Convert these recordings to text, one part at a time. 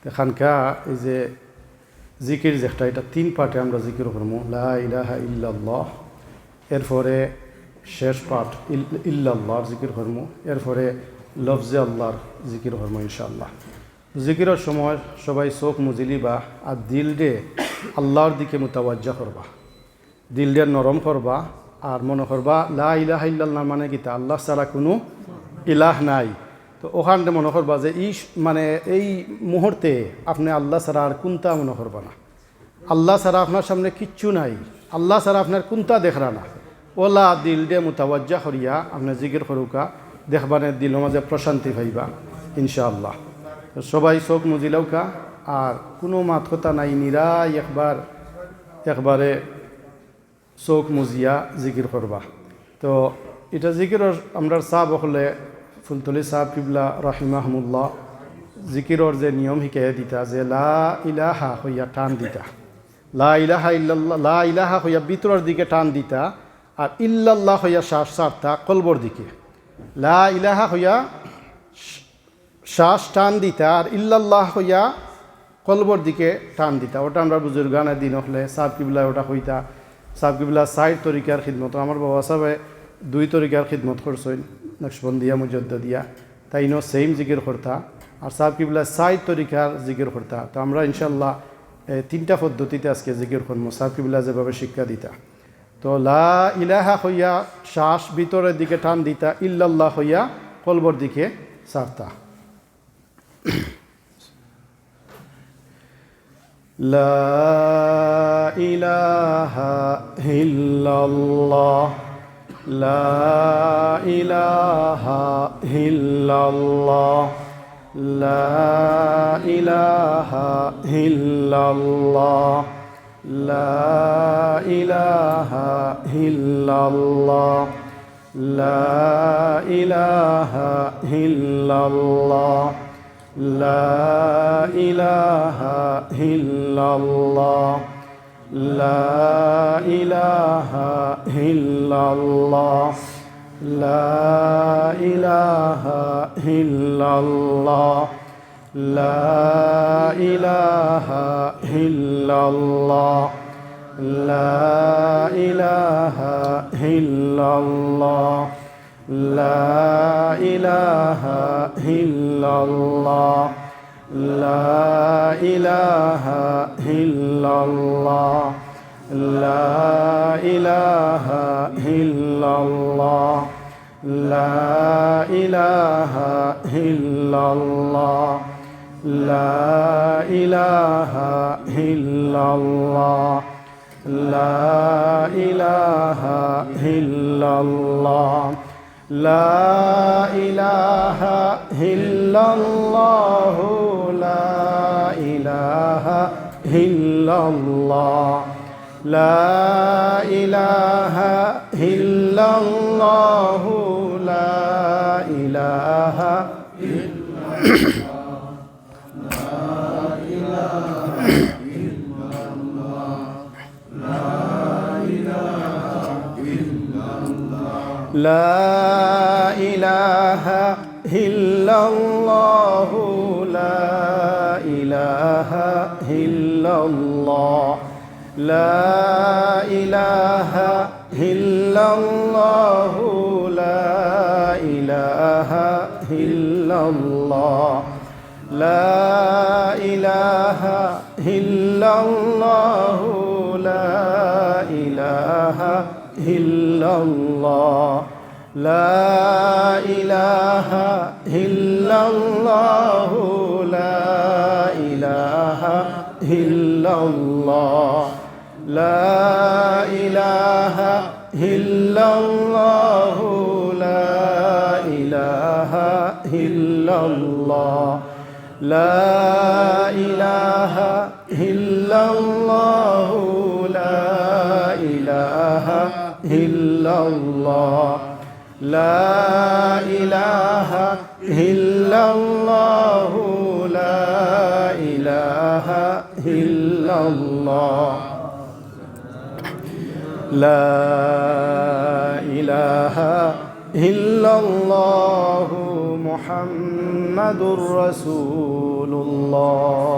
এখানকা এই যে জিকির যেটা, এটা 3 পার্টে আমরা জিকির করবো। লা ইলাহা ইল্লাল্লাহ, এরপরে শেষ পাঠ ইল্লাল্লাহর জিকির করবো, এরপরে লফজে আল্লাহর জিকির করবো ইনশাআল্লাহ। জিকিরের সময় সবাই চোখ মুজিলিবা আর দিল ডে আল্লাহর দিকে মুতাওয়াজ্জা করবা, দিল ডে নরম করবা আর মনে করবা লা ইলাহা ইল্লাল্লাহ মানে কিতা, আল্লাহ ছাড়া কোনো ইলাহ নাই। তো ওখানে মনে করবা যে মানে এই মুহূর্তে আপনি আল্লাহ ছাড়া আর কোনটা মনে করবা না, আল্লাহ ছাড়া আপনার সামনে কিচ্ছু নাই, আল্লাহ ছাড়া আপনার কোনটা দেখরা না। ওলা দিল ডে মুতাওয়াজ্জা করিয়া আপনি জিকির করুকা, দেখবানে দিল মাঝে প্রশান্তি পাইবা ইনশাআল্লাহ। তো সবাই চোখ মুজিলাউকা আর কোনো মাত কথা নাই, নিরাই একবারে চোখ মুজিয়া জিকির করবা। তো এটা জিকিরর আমরা সাহাব হলে ফুলতলি সাহাব কিবলা রাহিমাহুল্লাহ জিকিরর যে নিয়ম শিকাই দিতা যে লা ইলাহা হইয়া টান দিতা, লা ইলাহা ইল্লাল্লাহ, লা ইলাহা হইয়া ভিতরের দিকে টান দিতা আর ইল্লাল্লাহ হইয়া শ্বাস ছাড়তা কলবর দিকে। লা ইলাহা হইয়া শ্বাস টান দিতা আর ইল্লাল্লাহ হইয়া কলবর দিকে টান দিতা। ওটা আমরা বুজুর্গানের দিন হলে সাহাব কিবলা ওটা হইতা। সাহাব কিবলা 4 তরিকার খিদমত, আমার বাবা সাহেবে 2 তরিকার খিদমত করছেন, নকশবন্দিয়া মুজদ্দিয়া, তাই নো সেম জিকির করতা আর সাহাব কিবলা 4 তরিকার জিকির করতা। তো আমরা ইনশাল্লাহ 3টা পদ্ধতিতে আজকে জিকির করবো, সাহাব কিবলা যেভাবে শিক্ষা দিতা। তো লা ইলাহা হইয়া শ্বাস ভিতরের দিকে টান দিতা, ইল্লাল্লাহ হইয়া কলবর দিকে ছাড়তা। লা ইলাহা ইল্লাল্লাহ, লা ইলাহা ইল্লাল্লাহ, লা ইলাহা ইল্লাল্লাহ, লা ইলাহা ইল্লাল্লাহ, লা ইলাহা ইল্লাল্লাহ, লা ইলাহা ইল্লাল্লাহ, লা ইলাহা ইল্লাল্লাহ, লা ইলাহা ইল্লাল্লাহ, লা ইলাহা ইল্লাল্লাহ, লা ইলাহা ইল্লাল্লাহ, লা ইলাহা ইল্লাল্লাহ, লা ইলাহা ইল্লাল্লাহ, লা ইলাহা ইল্লাল্লাহ, লা ইলাহা ইল্লাল্লাহ, লা ইলাহা ইল্লাল্লাহ, লা ইলাহা ইল্লাল্লাহ, লা ইলাহা ইল্লাল্লাহ, লা ইলাহা ইল্লাল্লাহ, লা ইলাহা ইল্লাল্লাহ, লা ইলাহা لا إله إلا الله، لا إله إلا الله، لا إله إلا الله، لا إله إلا الله، لا إله إلا الله، لا إله إلا الله، لا إله إلا الله، لا إله إلا الله، لا إله إلا الله، لا إله إلا الله، لا إله إلا الله، لا إله إلا الله، لا إله إلا الله، لا إله إلا الله، لا إله إلا الله محمد رسول الله.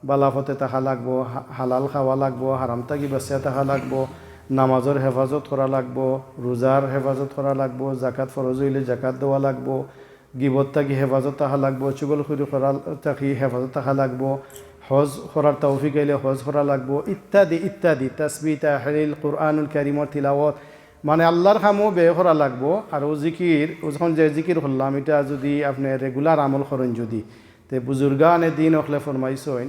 বালাফতে থাকা লাগবো, হালাল খাওয়া লাগবো, হারাম থাকি বাঁচিয়া থাকা লাগবো, নামাজের হেফাজত করা লাগবো, রোজার হেফাজত করা লাগবো, জাকাত ফরজ হইলে জাকাত দেওয়া লাগবো, গিবত থাকি হেফাজত থাকা লাগবো, চুগলখুরি করার থাকি হেফাজত থাকা লাগবো, হজ করার তৌফিক আইলে হজ করা লাগবো, ইত্যাদি ইত্যাদি। তাসবিহ, তাহলিল, কুরআনুল কারীমর তিলাওয়াত, মানে আল্লাহর কামও ব্যয় করা লাগবো। আর জিকির, যখন যে জিকির করলাম, এটা যদি আপনি রেগুলার আমল করেন, যদি তে বুজুর্গানে দিন অখলে ফরমাইছেন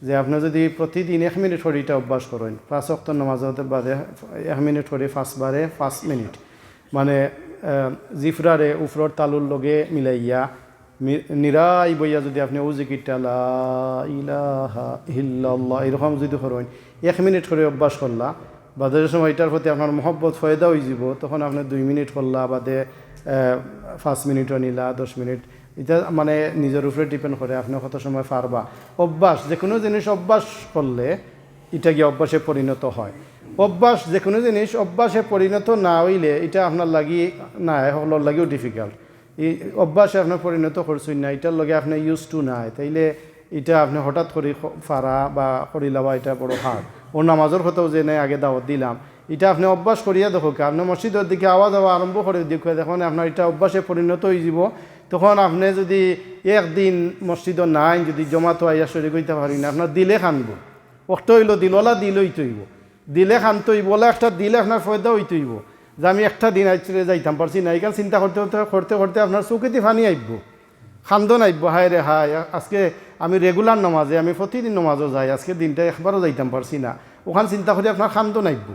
যে আপনি যদি প্রতিদিন 1 মিনিট করে এটা অভ্যাস করেন, 5 ওয়াক্ত নামাজের বাদে 1 মিনিট করে 5 বারে 5 মিনিট, মানে জিফরারে উফরর তালুর লগে মিলাইয়া নিরাই বইয়া যদি আপনি ও জিকিরটা লা ইলাহা ইল্লাল্লাহ এরকম যদি করেন, 1 মিনিট করে অভ্যাস করলা, বাদের সময় এটার প্রতি আপনার মহব্বত ফয়দা হয়ে যাব, তখন আপনি 2 মিনিট করলা, বাদে 5 মিনিটও নিলা, 10 মিনিট, এটা মানে নিজের উপরে ডিপেন্ড করে আপনি কত সময় পারবা। অভ্যাস, যে কোনো জিনিস অভ্যাস করলে এটা গিয়ে অভ্যাসে পরিণত হয়। অভ্যাস, যে কোনো জিনিস অভ্যাসে পরিণত না হইলে এটা আপনার লাগি না, হলোর লাগেও ডিফিকাল্ট। এই অভ্যাসে আপনার পরিণত করছেন না, এটার লগে আপনি ইউজ টু নাই, তাইলে এটা আপনি হঠাৎ করে ফারা বা করি লওয়া এটা বড় হার্ড। ও নামাজের কথাও যে নাই আগে দাওয়াত দিলাম, এটা আপনি অভ্যাস করিয়া দেখো, আপনি মসজিদের দিকে আওয়াজ হওয়া আরম্ভ করে দেখে দেখুন আপনার এটা অভ্যাসে পরিণত হয়ে যাব। তখন আপনি যদি একদিন মসজিদও নাই, যদি জমাতো আইয়া শরীর করতে পারি না, আপনার দিলে খানব, অক্ত হইল দিলওয়ালা দিল হইতইব, দিলে খান্ত হইব, ওলা একটা দিলে আপনার ফয়দা হইতইব যে আমি একটা দিন আইলে যাইতাম পারছি না, এইখান চিন্তা করতে করতে করতে আপনার চৌকেতে ফানি আইব, খান্দন আইব, হায় রে হায় আজকে আমি রেগুলার নমাজে, আমি প্রতিদিন নমাজও যাই, আজকে দিনটা একবারও যাইতাম পারছি না, ওখান চিন্তা করে আপনার খান্দন আইব,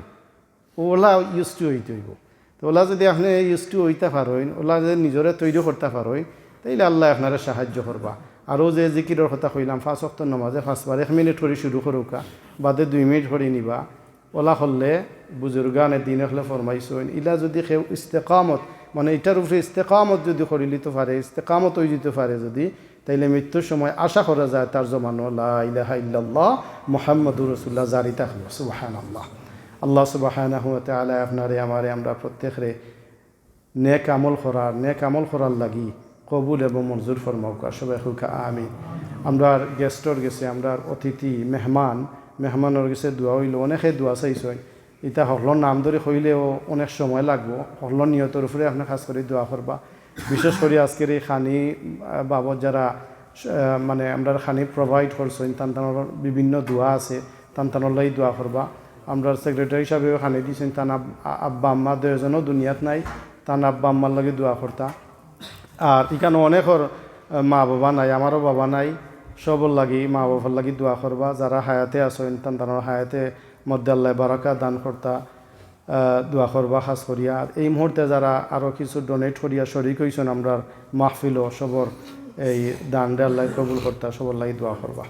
ওলা ইউজ টু হইতে হইব। তো ওলা যদি আপনি ইউজ টু হইতে পারেন, ওলা যদি নিজরে তৈরি করতে পারেন, তাইলে আল্লাহ আপনারা সাহায্য করবা। আরও যে জিকিরের কথা কইলাম, 5 ওয়াক্ত নামাজে 5 বার 1 মিনিট করে শুরু করুকা, বাদে 2 মিনিট করে নিবা, ওলা করলে বুজুর্গানে দিন হলে ফরমাইছেন, ইলা যদি কেউ ইস্তেকামত, মানে এটার উপরে ইস্তেকামত যদি করি লিতে পারে, ইস্তেকামত হয়ে যেতে পারে যদি, তাইলে মৃত্যুর সময় আশা করা যায় তার জমানো লা ইলাহা ইল্লাল্লাহ মুহাম্মাদুর রাসূলুল্লাহ জারি থাকলো। সুবহানাল্লাহ। আল্লাহ সুবহানাহু ওয়া তাআলা আপনারে আমারে আমরা প্রত্যেকরে নেক আমল করার লাগি কবুল এবং মঞ্জুর ফরমাউকা, সবাই হুকা আমিন। আমরা গেস্টর গেছে, আমরা অতিথি মেহমানের গেছে দোয়া হইল, অনেকে দোয়া চাইছেন, এটা হকলর নাম ধরে হইলেও অনেক সময় লাগবো, হকলর নিয়তের উপরে আপনি খাস করে দোয়া করবা। বিশেষ করে আজকের এই খানি বাবদ যারা মানে আমরা খানি প্রোভাইড করছেন, তান্তানোর বিভিন্ন দোয়া আছে, তান্তানোর দোয়া করবা। আমরা সেক্রেটারি হিসাবেও খানি দিয়েছেন, তান আব্বা আম্মা 2 জনও দুনিয়াত নাই, তান আব্বা আম্মার লাগে দোয়া করতা। আর এখানে অনেকর মা বাবা নাই, আমারও বাবা নাই, সবর লাগি মা বাবার লাগি দোয়া করবা। যারা হায়াতে আছেন তার হায়াতে মধ্যে আল্লাহ বারাকা দান করতা, দোয়া করবা খাস করিয়া। আর এই মুহূর্তে যারা আরও কিছু ডোনেট করিয়া শরিক হয়েছেন আমরা মাহফিলও, সবর এই দানটা আল্লাহ কবুল করতা, সবর লাগি দোয়া করবা।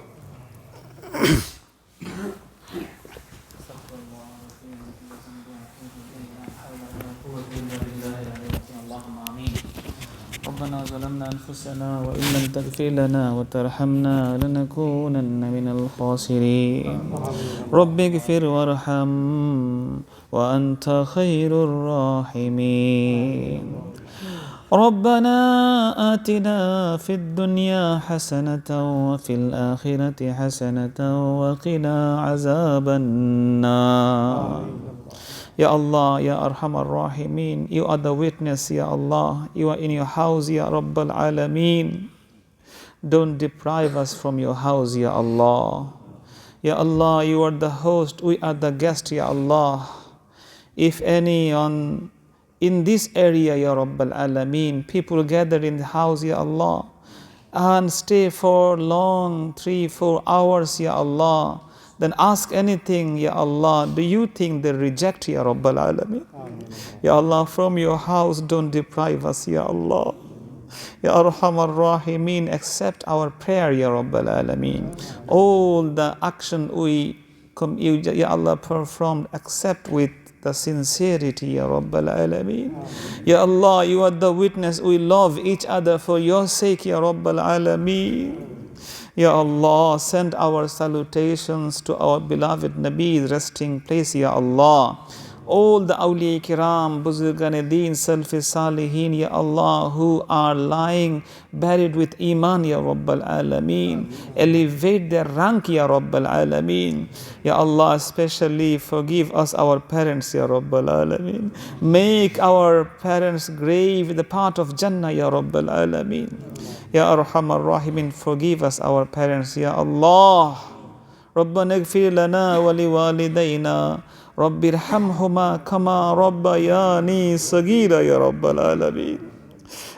ربنا ظلمنا أنفسنا وإن لم تغفر لنا وترحمنا لنكونن من الخاسرين رب اغفر وارحم وأنت خير الراحمين ربنا آتنا في الدنيا حسنة وفي الآخرة حسنة وقنا عذاب النار. Ya Allah, Ya Arhamar Rahimin, you are the witness, Ya Allah. You are in your house, Ya Rabbal Alameen. Don't deprive us from your house, Ya Allah. Ya Allah, you are the host, we are the guest, Ya Allah. If anyone in this area, Ya Rabbal Alameen, people gather in the house, Ya Allah, and stay for long, 3-4 hours, Ya Allah, then ask anything, Ya Allah. Do you think they reject, Ya Rabbal Alameen? Ya Allah, from your house, don't deprive us, Ya Allah. Ya Arhamar Rahimin, accept our prayer, Ya Rabbal Alameen. All the action Ya Allah, performed, accept with the sincerity, Ya Rabbal Alameen. Ya Allah, you are the witness, we love each other for your sake, Ya Rabbal Alameen. Ya Allah, send our salutations to our beloved Nabi's resting place, Ya Allah. all the awliya kiram, buzurgan deen, salaf salihin, Ya Allah, who are lying buried with iman, Ya Rabbal Alameen. Elevate their rank, Ya Rabbal Alameen. Ya Allah, especially forgive us our parents, Ya Rabbal Alameen. Make our parents' grave the part of Jannah, Ya Rabbal Alameen. Ya Arhamar Rahimin, forgive us our parents, Ya Allah. ربنا اغفر لنا ولوالدينا رب ارحمهما كما ربياني صغيرا يا رب العالمين.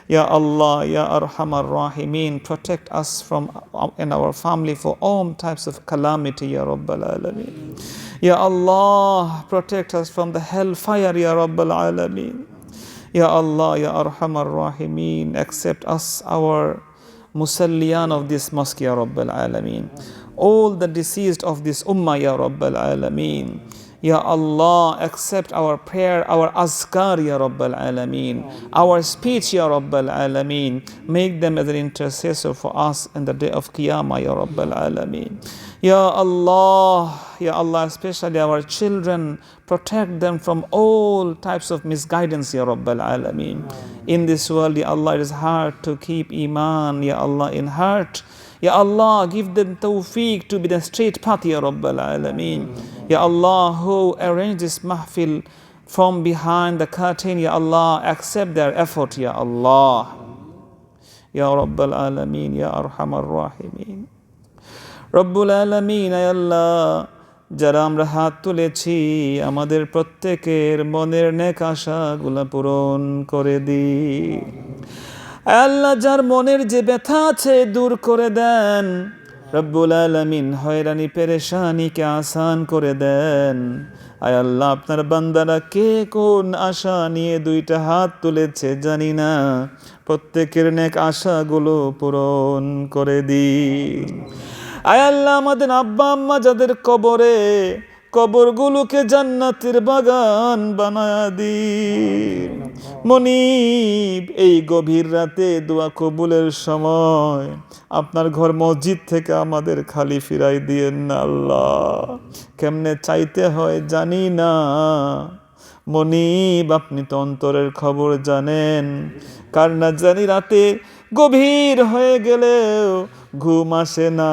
Ya Allah, Ya Arhamar Rahimin, protect us from and our family for all types of calamity, Ya Rabbal Alameen. Ya Allah, protect us from the hellfire, Ya Rabbal Alameen. Ya Allah, Ya Arhamar Rahimin, accept us, our musalliyan of this mosque, Ya Rabbal Alameen. All the deceased of this ummah, Ya Rabbal Alameen. Ya Allah, accept our prayer, our azkar, Ya Rabbal Alameen. Our speech, Ya Rabbal Alameen. Make them as an intercessor for us in the day of Qiyamah, Ya Rabbal Alameen. Ya Allah, especially our children, protect them from all types of misguidance, Ya Rabbal Alameen. In this world, Ya Allah, it is hard to keep iman, Ya Allah, in heart. Ya Allah, give them tawfiq to be the straight path, Ya Rabbal Alameen. Ya Allah, who arranged this mahfil from behind the curtain, Ya Allah, accept their effort, Ya Allah. Ya Rabbal Alameen, Ya Arhamar Rahimin. Rabbul Alameen, Ya Allah, যারা আমরা হাত তুলেছি আমাদের প্রত্যেকের মনের নেক আশাগুলো পূরণ করে দিই। আল্লাহ, যার মনের যে ব্যথা আছে দূর করে দেন। রব্বুল আলামিন, হয়রানি পেরেশানিকে আসান করে দেন। আয় আল্লাহ, আপনার বান্দারা কে কোন আশা নিয়ে দুইটা হাত তুলেছে জানি না, প্রত্যেকের নেক আশাগুলো পূরণ করে দিন। আয় আল্লাহ, আমাদের আব্বা আম্মা যাদের কবরগুলোকে জান্নাতের বাগান বানায়া দিন। মনিব, এই গভীর রাতে দোয়া কবুলের সময় আপনার ঘর মসজিদ থেকে আমাদের খালি ফিরাই দিয়েন না আল্লাহ। কেমনে চাইতে হয় জানি না, মনিব আপনি তো অন্তরের খবর জানেন। কার না জানি রাতে গভীর হয়ে গেলেও ঘুম আসে না।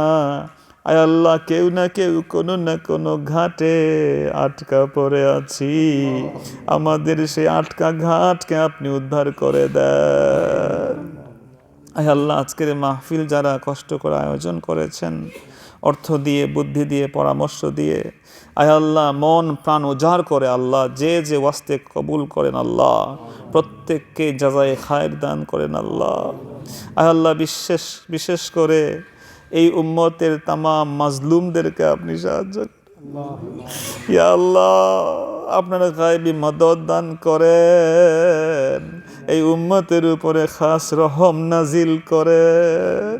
আয় আল্লাহ, কেউ না কেউ কোনো না কোনো ঘাটে আটকা পড়ে আছি। আমাদের সেই আটকা ঘাটকে আপনি উদ্ধার করে দেন। আয় আল্লাহ, আজকের মাহফিল যারা কষ্ট করে আয়োজন করেছেন, অর্থ দিয়ে, বুদ্ধি দিয়ে, পরামর্শ দিয়ে, আয় আল্লাহ মন প্রাণ উজাড় করে আল্লাহ যে যে ওয়াস্তে কবুল করেন আল্লাহ, প্রত্যেককে জাযায়ে খায়ের দান করেন আল্লাহ। আয় আল্লাহ, বিশেষ করে এই উম্মতের তামাম মাজলুমদেরকে আপনি সাহায্য করেন। ইয়া আল্লাহ, আপনারা গায়বী মদদ দান করেন, এই উম্মতের উপরে খাস রহম নাজিল করেন,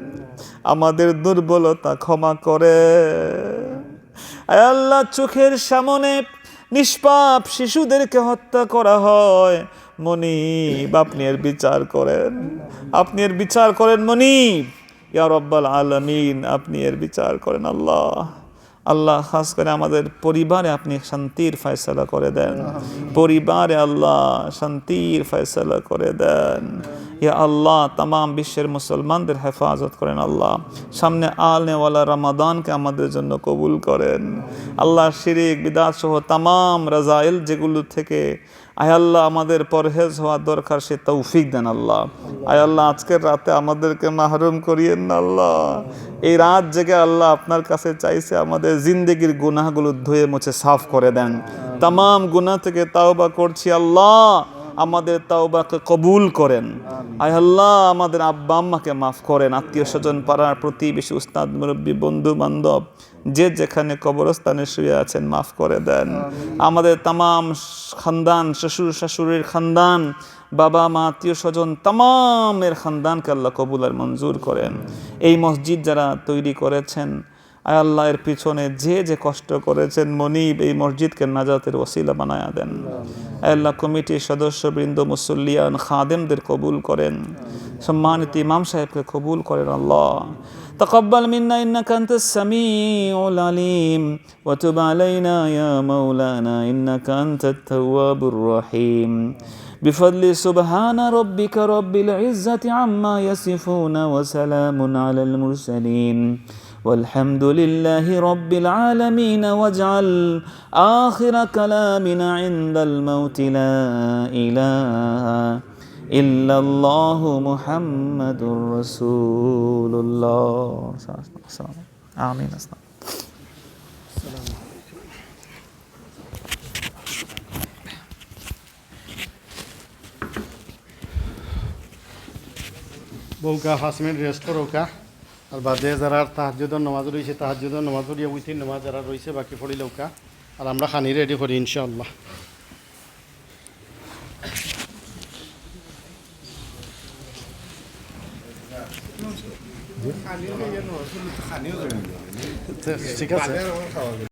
আমাদের দুর্বলতা ক্ষমা করে। আয় আল্লাহ, চোখের সামনে নিষ্পাপ শিশুদেরকে হত্যা করা হয়, মনিব আপনি এর বিচার করেন, আপনি এর বিচার করেন মনিব। ইয়া রব্বাল আলামিন, আপনি এর বিচার করেন আল্লাহ। আল্লাহ, খাস করে আমাদের পরিবারে আপনি শান্তির ফয়সালা করে দেন, পরিবারে আল্লাহ শান্তির ফয়সালা করে দেন। ইয়া আল্লাহ, তামাম বিশ্বের মুসলমানদের হেফাজত করেন আল্লাহ। সামনে আলনেওয়ালা রমাদানকে আমাদের জন্য কবুল করেন আল্লাহ। শিরিক বিদআত সহ তামাম রাজাইল যেগুলো থেকে আয় আল্লাহ আমাদের পরহেজ হওয়া দরকার, সে তৌফিক দেন আল্লাহ। আয় আল্লাহ, আজকের রাতে আমাদেরকে মাহরুম করিয়েন না আল্লাহ। এই রাত জেগে আল্লাহ আপনার কাছে চাইছে আমাদের জিন্দেগির গুনাহগুলো ধুয়ে মুছে সাফ করে দেন। তামাম গুনাহ থেকে তাওবা করছি আল্লাহ, আমাদের তাওবাকে কবুল করেন। আয় আল্লাহ, আমাদের আব্বা আম্মাকে মাফ করেন। আত্মীয় স্বজন, পাড়ার প্রতিবেশী, উস্তাদ মুরব্বী, বন্ধু বান্ধব যে যেখানে কবরস্থানে শুয়ে আছেন মাফ করে দেন। আমাদের তামাম খানদান, শ্বশুর শাশুড়ির খানদান, বাবা মা, আত্মীয় স্বজন, তামামের খানদানকে আল্লাহ কবুল আর মঞ্জুর করেন। এই মসজিদ যারা তৈরি করেছেন, আয় আল্লাহ এর পিছনে যে যে কষ্ট করেছেন, মনিব এই মসজিদকে নাজাতের ওসিলা বানায়া দেন। আয় আল্লাহ, কমিটির সদস্যবৃন্দ, মুসল্লিয়ান, খাদেমদের কবুল করেন। সম্মানিত ইমাম সাহেবকে কবুল করেন আল্লাহ। تقبل منا إنك أنت السميع العليم وتب علينا يا مولانا إنك أنت التواب الرحيم بفضل سبحان ربك رب العزة عما يصفون وسلام على المرسلين والحمد لله رب العالمين واجعل آخر كلامنا عند الموت لا إله إلا الله محمد رسول الله آمين. বউকা 5 মিনিট রেস্ট করোকা আর বাদে যারা তাহাজ্জুদের নামাজ রয়েছে তাহাজ্জুদের নামাজ পড়িয়া উইথিন নামাজ যারা রয়েছে বাকি পড়িলৌকা আর আমরা খানি রেডি করি ইনশাআল্লাহ। ঠিক আছে।